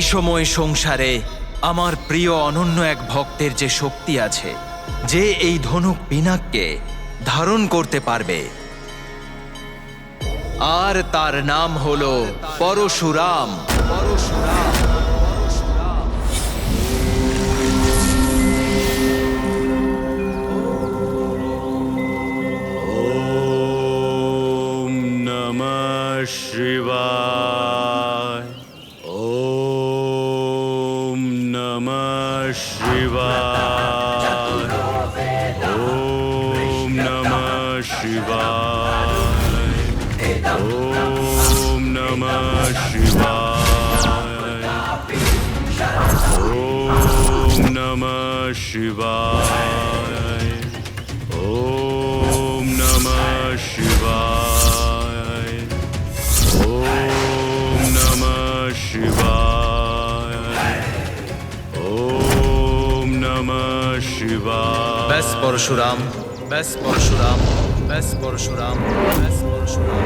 এই সময় সংসারে আমার প্রিয় অনন্য এক ভক্তের যে শক্তি আছে, যে এই ধনুক পিনাককে ধারণ করতে পারবে, আর তার নাম হলো পরশুরাম। ওম নমঃ শিবায়। ওম নমঃ শিবায়। ওম নমঃ শিবায়। ওম নমঃ শিবায়। ওম নমঃ শিবায়। ওম নমঃ শিবায়। ওম নমঃ শিবায়। ওম নমঃ শিবায়। ব্যাস পরশুরাম, ব্যাস পরশুরাম, ব্যাস পরশুরাম, ব্যাস পরশুরাম।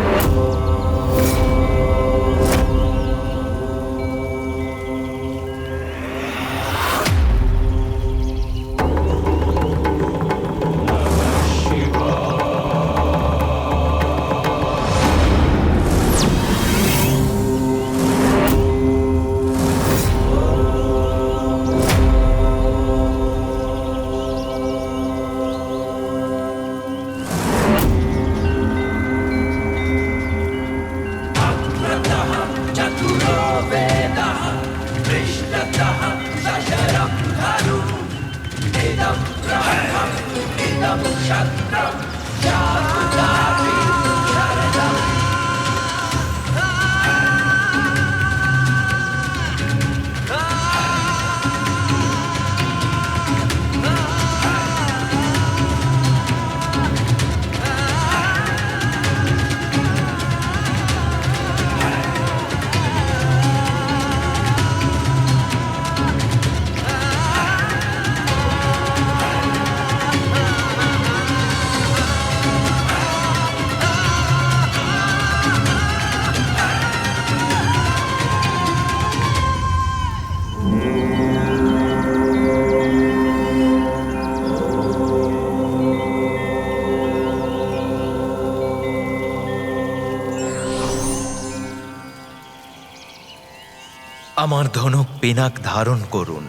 আমার ধনুক পিনাক ধারণ করুন,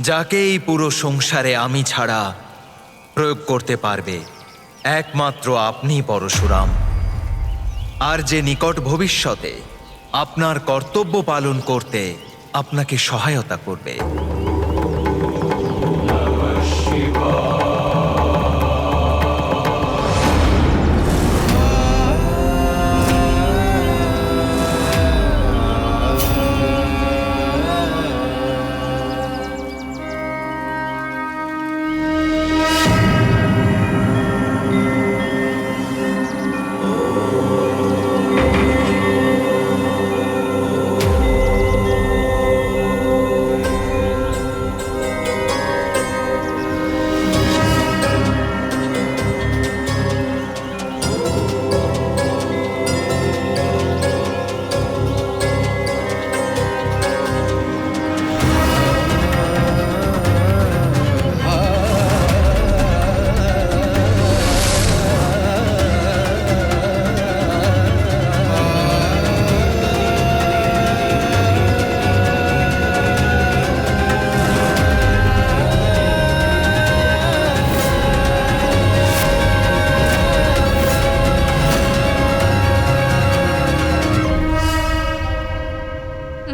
যাকে এই পুরো সংসারে আমি ছাড়া প্রয়োগ করতে পারবে একমাত্র আপনি পরশুরাম, আর যে নিকট ভবিষ্যতে আপনার কর্তব্য পালন করতে আপনাকে সহায়তা করবে।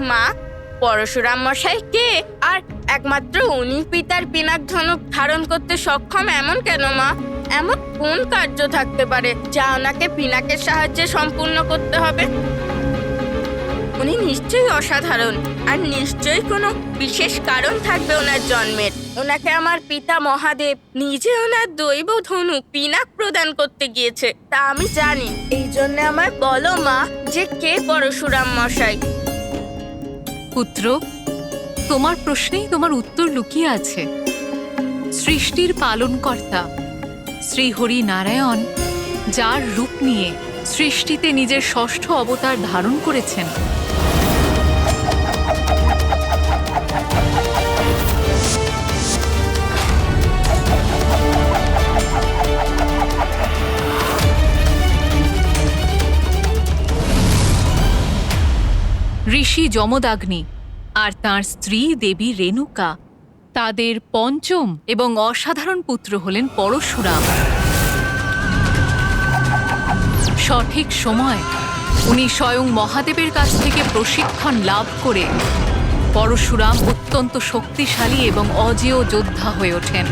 মা, পরশুরাম মশাই কে? আর একমাত্র উনি পিতার পিনাক ধনুক ধারণ করতে সক্ষম এমন কেন মা? এমন কোন কার্য থাকতে পারে যা ওনাকে পিনাকের সাহায্যে সম্পূর্ণ করতে হবে? উনি নিশ্চয়ই অসাধারণ, আর নিশ্চয়ই কোনো বিশেষ কারণ থাকবে ওনার জন্মের। ওনাকে আমার পিতা মহাদেব নিজে ওনার দৈব ধনুক পিনাক প্রদান করতে গিয়েছে, তা আমি জানি। এই জন্য আমায় বলো মা, যে কে পরশুরাম মশাই? পুত্র, তোমার প্রশ্নেই তোমার উত্তর লুকিয়ে আছে। সৃষ্টির পালনকর্তা শ্রীহরি নারায়ণ, যার রূপ নিয়ে সৃষ্টিতে নিজের ষষ্ঠ অবতার ধারণ করেছেন, ঋষি যমদাগ্নি আর তাঁর স্ত্রী দেবী রেণুকা, তাদের পঞ্চম এবং অসাধারণ পুত্র হলেন পরশুরাম। সঠিক সময় উনি স্বয়ং মহাদেবের কাছ থেকে প্রশিক্ষণ লাভ করে পরশুরাম অত্যন্ত শক্তিশালী এবং অজেয় যোদ্ধা হয়ে ওঠেন।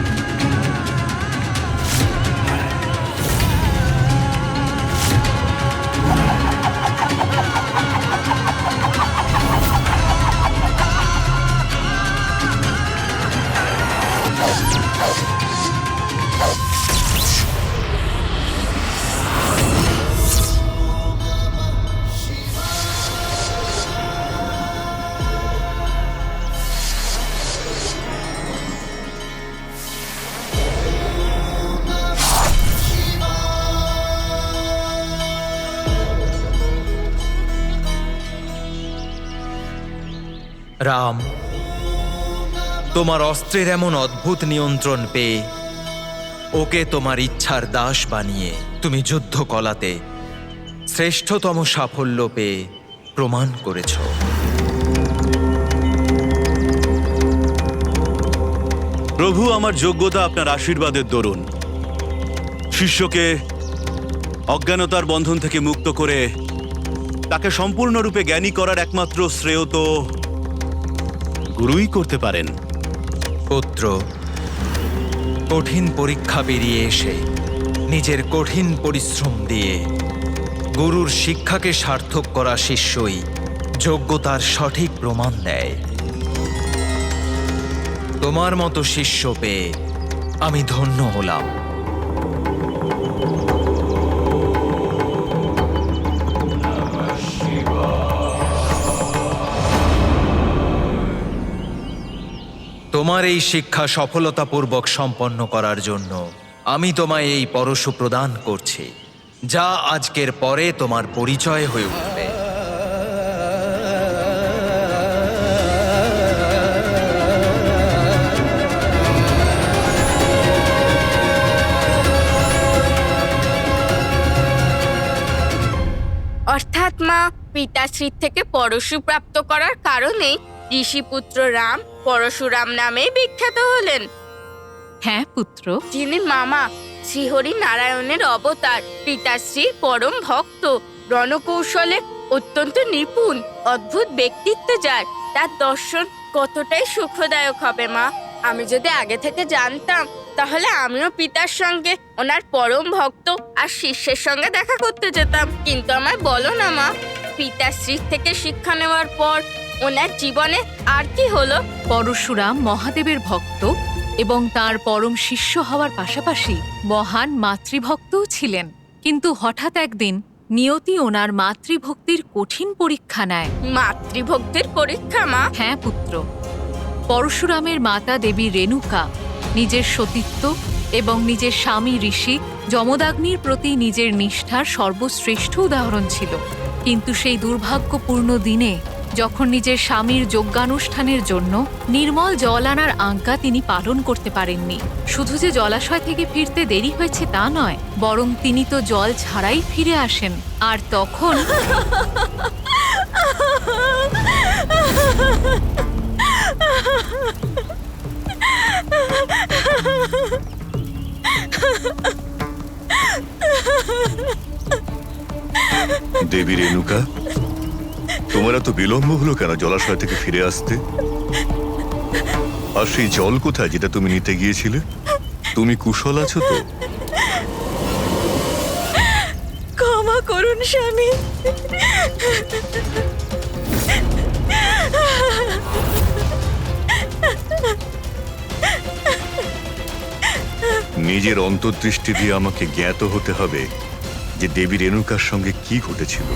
রাম, তোমার অস্ত্রের এমন অদ্ভুত নিয়ন্ত্রণ পেয়ে ওকে তোমার ইচ্ছার দাস বানিয়ে তুমি যুদ্ধ কলাতে শ্রেষ্ঠতম সাফল্য পেয়ে প্রমাণ করেছ। প্রভু, আমার যোগ্যতা আপনার আশীর্বাদের দরুন। শিষ্যকে অজ্ঞানতার বন্ধন থেকে মুক্ত করে তাকে সম্পূর্ণরূপে জ্ঞানী করার একমাত্র শ্রেয় তো গুরুই করতে পারেন। পুত্র, কঠিন পরীক্ষা পেরিয়ে এসে নিজের কঠিন পরিশ্রম দিয়ে গুরুর শিক্ষাকে সার্থক করা শিষ্যই যোগ্যতার সঠিক প্রমাণ দেয়। তোমার মতো শিষ্য পেয়ে আমি ধন্য হলাম। তোমার এই শিক্ষা সফলতাপূর্বক সম্পন্ন করার জন্য আমি তোমায় এই পরশু প্রদান করছি, যা আজকের পরে তোমার পরিচয় হয়ে উঠবে। অর্থাৎ মা, পিতাশ্রী থেকে পরশু প্রাপ্ত করার কারণেই ঋষিপুত্র রাম পরশুরাম নামে বিখ্যাত হলেন। হ্যাঁ পুত্র, যিনি মামা শ্রীহরি নারায়ণের অবতার, পিতাশ্রীর পরম ভক্ত, রণকৌশলে অত্যন্ত নিপুণ, অদ্ভুত ব্যক্তিত্ব যার, তার দর্শন কতটাই সুখদায়ক হবে মা। আমি যদি আগে থেকে জানতাম তাহলে আমিও পিতার সঙ্গে ওনার পরম ভক্ত আর শিষ্যের সঙ্গে দেখা করতে যেতাম। কিন্তু আমায় বলো না মা, পিতাশ্রীর থেকে শিক্ষা নেওয়ার পর ওনার জীবনে আর কি হলো? পরশুরাম মহাদেবের ভক্ত এবং তার পরম শিষ্য হওয়ার পাশাপাশি মহান মাতৃভক্তও ছিলেন। কিন্তু হঠাৎ একদিন নিয়তি ওনার মাতৃভক্তির কঠিন পরীক্ষা নেয়। মাতৃভক্তির পরীক্ষা মা? হ্যাঁ পুত্র, পরশুরামের মাতা দেবী রেণুকা নিজের সতীত্ব এবং নিজের স্বামী ঋষি যমদাগ্নির প্রতি নিজের নিষ্ঠার সর্বশ্রেষ্ঠ উদাহরণ ছিল। কিন্তু সেই দুর্ভাগ্যপূর্ণ দিনে যখন নিজের স্বামীর যজ্ঞানুষ্ঠানের জন্য নির্মল জল আনার আজ্ঞা তিনি পালন করতে পারেননি, শুধু যে জলাশয় থেকে ফিরতে দেরি হয়েছে তা নয়, বরং তিনি তো জল ছাড়াই ফিরে আসেন। আর তখন দেবী রেণুকা, তোমার এত বিলম্ব হলো কেন জলাশয় থেকে ফিরে আসতে? আর সেই জল কোথায় যেটা তুমি নিতে গিয়েছিলে? তুমি কুশল আছো তো? ক্ষমা করুন স্বামী। নিজের অন্তর্দৃষ্টি দিয়ে আমাকে জ্ঞাত হতে হবে যে দেবী রেণুকার সঙ্গে কি ঘটেছিল।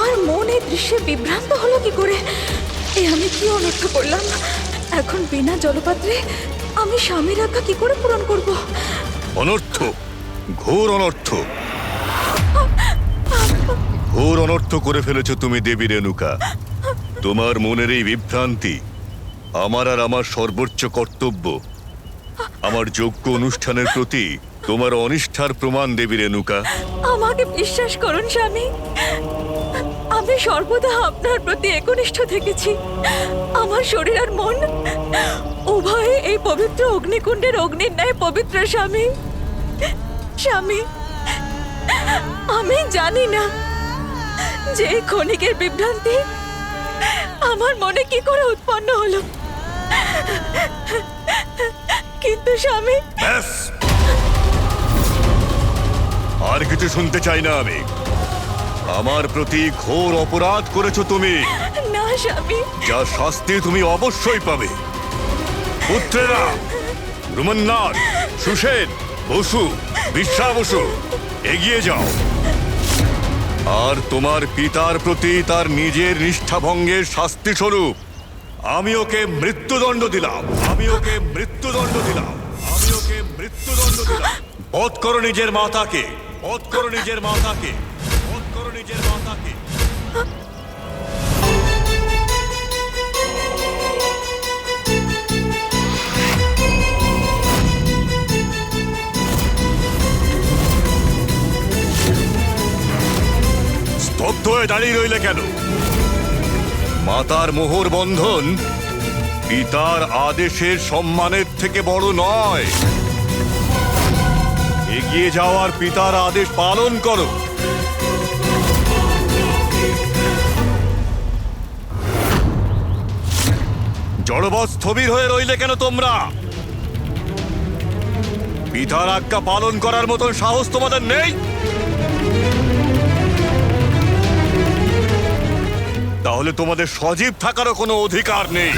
আমার মন এই দৃশ্যে বিভ্রান্ত হলো কি করে? এ আমি কি অনর্থ করলাম? এখন বিনা জলপাত্রে আমি স্বামীর আজ্ঞা কি করে পূরণ করব? অনর্থ, ঘোর অনর্থ, ঘোর অনর্থ করে ফেলেছো তুমি দেবী রেণুকা। তোমার মনের এই বিভ্রান্তি আমার আর আমার সর্বোচ্চ কর্তব্য, আমার যোগ্য অনুষ্ঠানের প্রতি তোমার অনিষ্ঠার প্রমাণ দেবী রেণুকা। আমাকে বিশ্বাস করুন স্বামী, আমি সর্বদা আপনার প্রতি একনিষ্ঠ থেকেছি। আমার শরীর আর মন উভয়ে এই পবিত্র অগ্নিকুণ্ডের অগ্নির ন্যায় পবিত্র স্বামী। স্বামী, আমি জানি না যে এই ক্ষণিকের বিভ্রান্তি আমার মনে কি করে উৎপন্ন হলো, কিন্তু স্বামী। ব্যাস, আর কিছু শুনতে চাই না আমি। আমার প্রতি ঘোর অপরাধ করেছো তুমি, না স্বামী, যা শাস্তি তুমি অবশ্যই পাবে। পুত্রেরা, রুমন্নাথ, সুষেন, বসু, বিশ্বা বসু, এগিয়ে যাও আর তোমার পিতার প্রতি তার নিজের নিষ্ঠাভঙ্গের শাস্তি স্বরূপ আমি ওকে মৃত্যুদণ্ড দিলাম। আমি ওকে মৃত্যুদণ্ড দিলাম। আমি ওকে মৃত্যুদণ্ড দিলাম। বধ করো নিজের মাতাকে, বধ করো নিজের মাতাকে, বধ করো নিজের মাতাকে। স্তব্ধ হয়ে দাঁড়িয়ে রইলে কেন? মাতার মোহর বন্ধন পিতার আদেশের সম্মানের থেকে বড় নয়। এগিয়ে যাওয়ার পিতার আদেশ পালন করো। জড়বৎ স্থবির হয়ে রইলে কেন তোমরা? পিতার আজ্ঞা পালন করার মতন সাহস তোমাদের নেই? তাহলে তোমাদের সজীব থাকারও কোনো অধিকার নেই।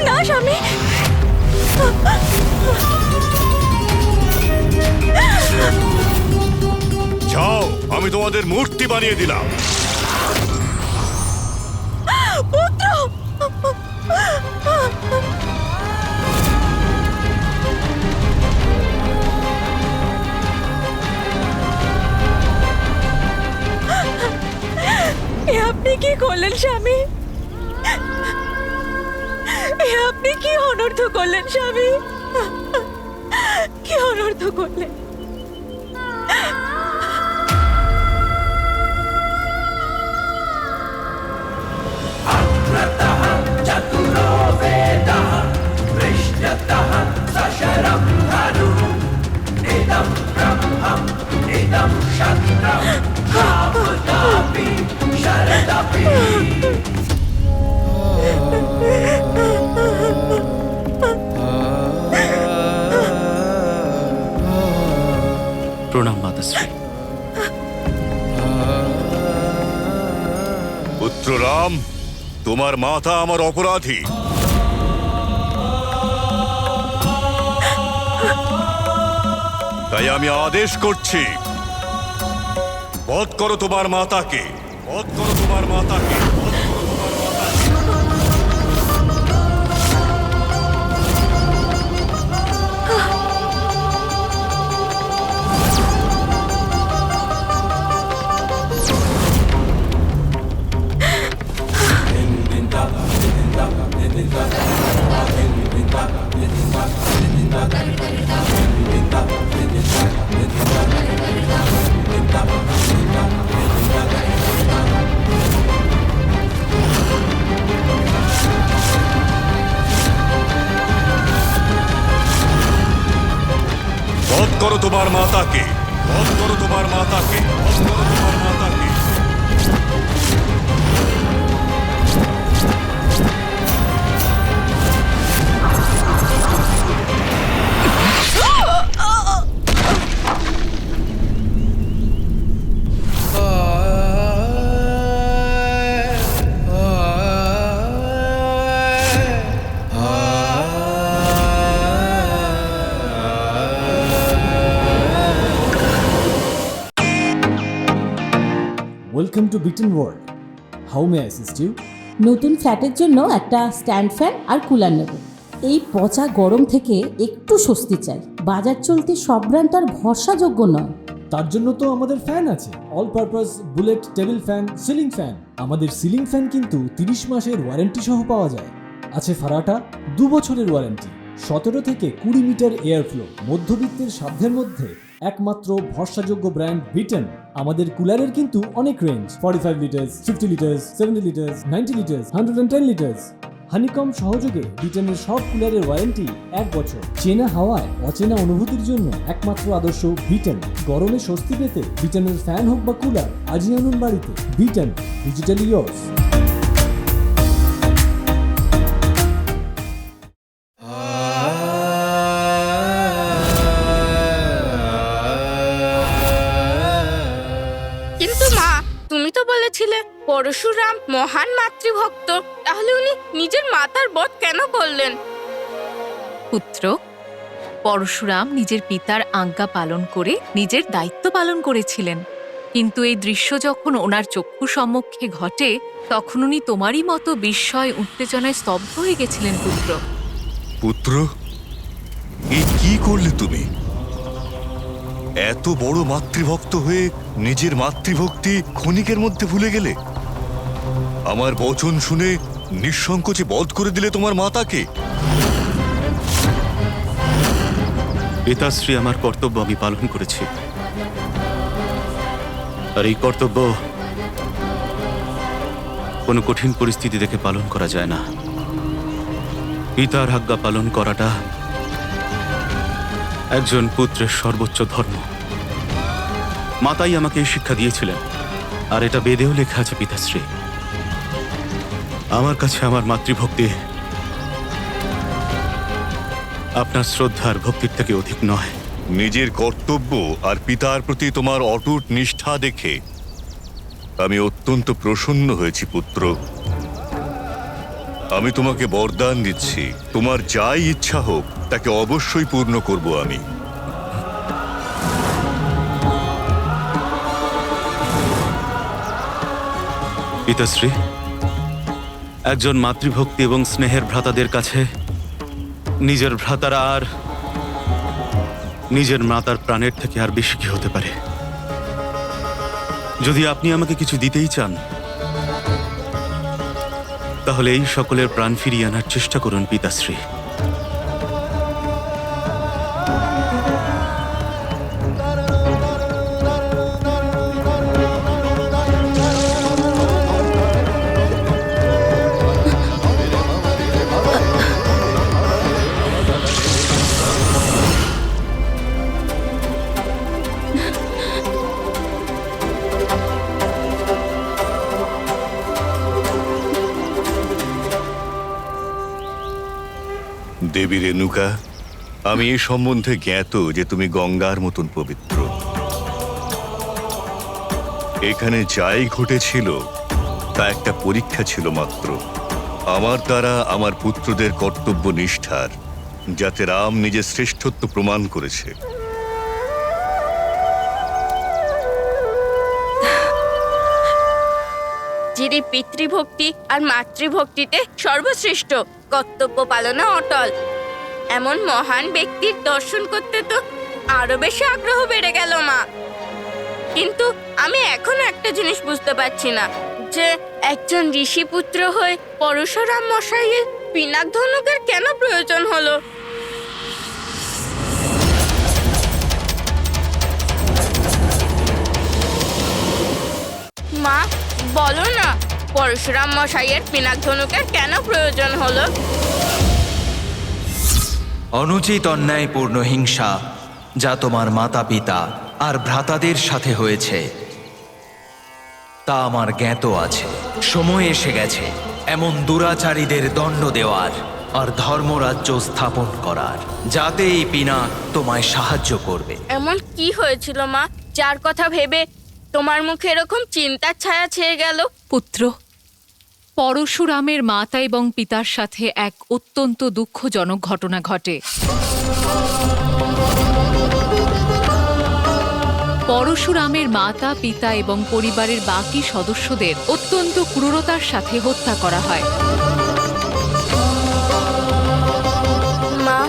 না স্বামী, যাও, আমি তোমাদের মূর্তি বানিয়ে দিলাম। পুত্র, এ আপনি কি করলেন স্বামী? এ আপনি কি অনর্থ করলেন স্বামী? কি অনর্থ করলেন? প্রণাম মাতাশ্রী। পুত্র রাম, তোমার মাতা আমার অপরাধী। তাই আমি আদেশ করছি, বধ করো তোমার মাতাকে, বধ করো তোমার মাতাকে, বধ করো তোমার মাতাকে। বধ করো তোমার মাতাকে, বধ করো তোমার মাতাকে, বধ করো তোমার মাতাকে। Ah, ah, ah. 「Welcome to Biten world. How may assist you? নতুন ফ্ল্যাটের জন্য একটা স্ট্যান্ড ফ্যান আর কুলার নেব। এই পচা গরম থেকে একটু স্বস্তি চাই। বাজার চলতে সব ব্র্যান্ড আর ভরসাযোগ্য নয়। তার জন্য তো আমাদের ফ্যান আছে, all purpose bullet table fan, ceiling fan. আমাদের সিলিং ফ্যান কিন্তু 30 মাসের ওয়ারেন্টি সহ পাওয়া যায়। আছে ফারাটা 2 বছরের ওয়ারেন্টি, 17 থেকে 20 মিটার এয়ার ফ্লো, মধ্যবিত্তের সাধ্যের মধ্যে একমাত্র ভরসাযোগ্য ব্র্যান্ড বিটেন। আমাদের কুলারের কিন্তু অনেক range, 45 litres, 50 litres, 70 litres, 90 litres, 110 litres. Honeycomb সহযোগে বিটেনের সব কুলারের ওয়ারেন্টি 1 বছর। চেনা হাওয়ায় অচেনা অনুভূতির জন্য একমাত্র আদর্শ বিটেন। গরমে স্বস্তি পেতে বিটেনের ফ্যান হোক বা কুলার আজই আনুন বাড়িতে। Beaten, digitally yours. কিন্তু মা, তুমি তো বলেছিলে পরশুরাম মহান মাতৃভক্ত, তাহলে উনি নিজের মাতার বধ কেন করলেন? পুত্র, পরশুরাম নিজের পিতার আজ্ঞা পালন করে নিজের দায়িত্ব পালন করেছিলেন, কিন্তু এই দৃশ্য যখন ওনার চক্ষু সম্মুখে ঘটে তখন উনি তোমারই মতো বিস্ময় উত্তেজনায় স্তব্ধ হয়ে গেছিলেন। পুত্র, পুত্র, এই কি করলে তুমি? এত বড় মাতৃভক্ত হয়ে নিজের মাতৃভক্তি ক্ষণিকের মধ্যে ভুলে গেলে। আমার বচন শুনে নিঃসংকোচে বধ করে দিলে তোমার মাতাকে। পিতাশ্রী, আমার কর্তব্য আমি পালন করেছি, আর এই কর্তব্য কোনো কঠিন পরিস্থিতি দেখে পালন করা যায় না। পিতার আজ্ঞা পালন করাটা একজন পুত্রের সর্বোচ্চ ধর্ম। মাতাই আমাকে এই শিক্ষা দিয়েছিলেন, আর এটা বেদেও লেখা আছে। পিতাশ্রী, আমার কাছে আমার মাতৃভক্তি আপনার শ্রদ্ধার ভক্তির থেকে অধিক নয়। নিজের কর্তব্য আর পিতার প্রতি তোমার অটুট নিষ্ঠা দেখে আমি অত্যন্ত প্রসন্ন হয়েছি পুত্র। আমি তোমাকে বরদান দিচ্ছি, তোমার যাই ইচ্ছা হোক তাকে অবশ্যই পূর্ণ করব আমি। পিতাশ্রী, একজন মাতৃভক্তি এবং স্নেহের ভ্রাতাদের কাছে নিজের ভ্রাতারা আর নিজের মাতার প্রাণের থেকে আর বেশি কি হতে পারে? যদি আপনি আমাকে কিছু দিতেই চান, তাহলে এই সকলের প্রাণ ফিরিয়ে আনার চেষ্টা করুন পিতাশ্রী। দেবী রেণুকা, আমি এই সম্বন্ধে জ্ঞাত যে তুমি গঙ্গার মতন পবিত্র। এখানে যাই ঘটেছিল তা একটা পরীক্ষা ছিল মাত্র, আমার দ্বারা আমার পুত্রদের কর্তব্য নিষ্ঠার, যাতে রাম নিজের শ্রেষ্ঠত্ব প্রমাণ করেছে। যিনি পিতৃভক্তি আর মাতৃভক্তিতে সর্বশ্রেষ্ঠ, কর্তব্য পালনে অটল, এমন মহান ব্যক্তির দর্শন করতে তো আরো বেশি আগ্রহ বেড়ে গেল মা। কিন্তু আমি এখনো একটা জিনিস বুঝতে পারছি না, যে একজন ঋষি পুত্র হয়ে পরশুরাম মশাইয়ের পিনাক ধনুকের কেন প্রয়োজন হলো? মা, বলো না, পরশুরাম মশাইয়ের পিনাক ধনুকের কেন প্রয়োজন হলো? অনুচিত অন্যায়পূর্ণ হিংসা যা তোমার মাতা পিতা আর ভ্রাতাদের সাথে হয়েছে তা আমার জ্ঞাত আছে। সময় এসে গেছে এমন দুরাচারীদের দণ্ড দেওয়ার আর ধর্মরাজ্য স্থাপন করার, যাতে এই পিনাক তোমায় সাহায্য করবে। এমন কি হয়েছিল মা, যার কথা ভেবে তোমার মুখে এরকম চিন্তার ছায়া ছেয়ে গেল? পুত্র, পরশুরামের মাতা এবং পিতার সাথে এক অত্যন্ত দুঃখজনক ঘটনা ঘটে। পরশুরামের মাতা পিতা এবং পরিবারের বাকি সদস্যদের অত্যন্ত ক্রূরতার সাথে হত্যা করা হয়। মা,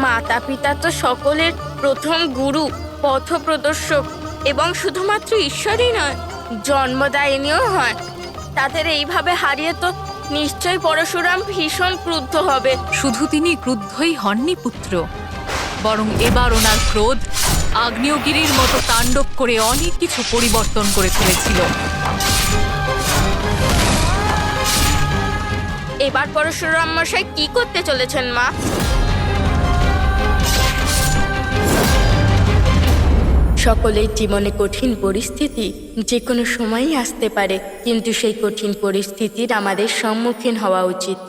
মাতা পিতা তো সকলের প্রথম গুরু, পথপ্রদর্শক এবং শুধুমাত্র ঈশ্বরই নয়, জন্মদায়িনীও হয়। তাদের এইভাবে হারিয়ে তো নিশ্চয়ই পরশুরাম ভীষণ ক্রুদ্ধ হবে। শুধু তিনি ক্রুদ্ধই হননি পুত্র, বরং এবার ওনার ক্রোধ আগ্নেয়গিরির মতো তাণ্ডব করে অনেক কিছু পরিবর্তন করে ফেলেছিল। এবার পরশুরাম মশাই কি করতে চলেছেন মা? সকলের জীবনে কঠিন পরিস্থিতি যে কোনো সময়ই আসতে পারে, কিন্তু সেই কঠিন পরিস্থিতির আমাদের সম্মুখীন হওয়া উচিত।